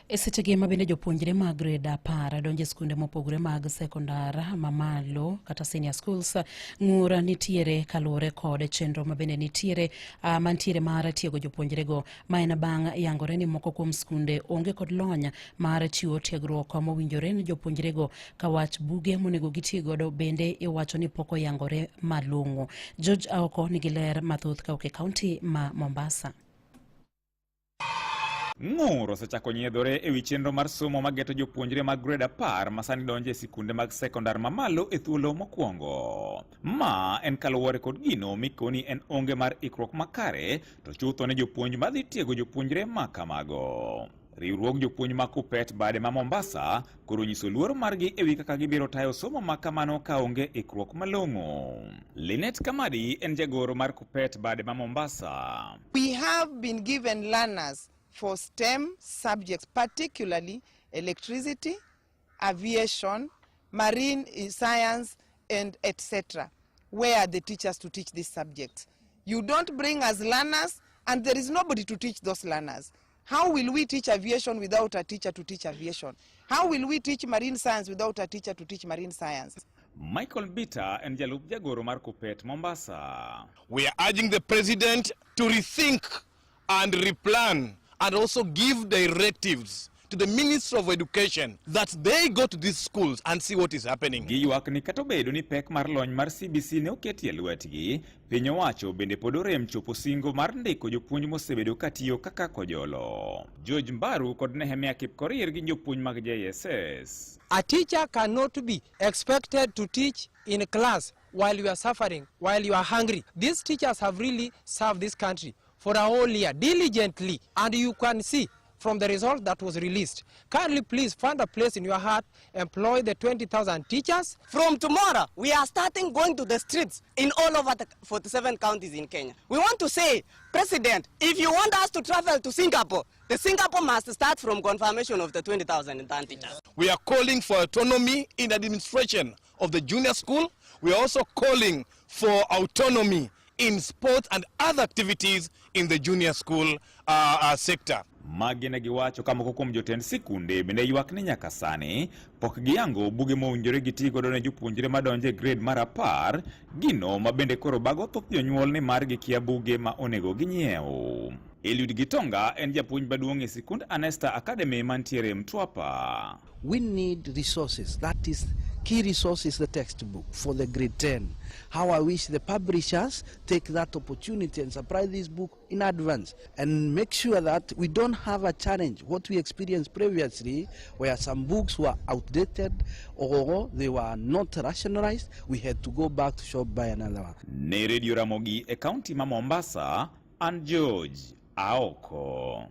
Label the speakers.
Speaker 1: E sechegi ma bende jopuonjre mag gred 10 donje sikunde mopogore mag sekondar mamalo kata senior schools ng'ura nitiere kalure kod chenro ma bende nitiere mantiere mar tiego jopuonjre go ma en bang' yangore ni moko kuom sikunde onge kod lony mar chiwo tiegruok mowinjore ni jopuonjre go ka wach buge monego giti godo bende iwacho ni pok oyangore malong'o. George Aoko nigi ler mathoth kauke kaunti ma Mombasa.
Speaker 2: Ng'ur osechako nyiedhore e wi chenro mar somo mageto jopuonjre mag gred 10 masani donje sikunde mag sekondar mamalo e thuolo mokwongo. Ma en kaluwore kod gino mikoni en onge mar ikruok makare to chutho ne jopuonj madhi tiego jopuonjre ma kamago. Riwruog jopuonj ma Kupet bade ma Mombasa koro nyiso luor margi e wi kaka gibiro tayo somo ma kamano ka onge ikruok malong'o. Linet Kamadi en jagoro mar Kupet bade ma Mombasa.
Speaker 3: We have been given learners for STEM subjects, particularly electricity, aviation, marine science, and etc., where the teachers to teach these subjects. You don't bring us learners, and there is nobody to teach those learners. How will we teach aviation without a teacher to teach aviation? How will we teach marine science without a teacher to teach marine science?
Speaker 2: Michael Bita and Jalup Jagoro mar Kupet Mombasa.
Speaker 4: We are urging the president to rethink and replan and also give directives to the Minister of Education that they go to these schools and see what is happening.
Speaker 2: Giywak ni kata obedo ni pek mar lony mar CBC ne oketi e lwetgi, piny owacho bende pod orem chopo singo mar ndiko jopuonj mosebedo katiyo kaka kojolo. George Mbaru kod Nehemia Kipkorir gi jopuonj mag JSS.
Speaker 5: A teacher cannot be expected to teach in a class while you are suffering, while you are hungry. These teachers have really served this country for a whole year diligently, and you can see from the result that was released. Kindly please find a place in your heart, employ the 20,000 teachers.
Speaker 6: From tomorrow, we are starting going to the streets in all over the 47 counties in Kenya. We want to say, President, if you want us to travel to Singapore, the Singapore must start from confirmation of the 20,000 teachers.
Speaker 4: We are calling for autonomy in administration of the junior school. We are also calling for autonomy in sports and other activities in the junior school sector.
Speaker 2: Magi ne giwacho kama kuom jotend sikunde bende ywak ni nyaka sani pok giyango buge mowinjore giti godo ne jopuonjre madonje grade mar 10 gino ma bende koro bago thoth jonyuol ni mar gikia buge ma onego ginyiew. Eliud Gitonga en japuonj maduong' e sikund Anesta Academy mantiere Mtwapa.
Speaker 7: We need resources. That is key resource is the textbook for the grade 10. How I wish the publishers take that opportunity and supply this book in advance and make sure that we don't have a challenge what we experienced previously where some books were outdated or they were not rationalized. We had to go back to shop buy another one.
Speaker 2: Ne Radio Ramogi e county ma Mombasa, and George Aoko.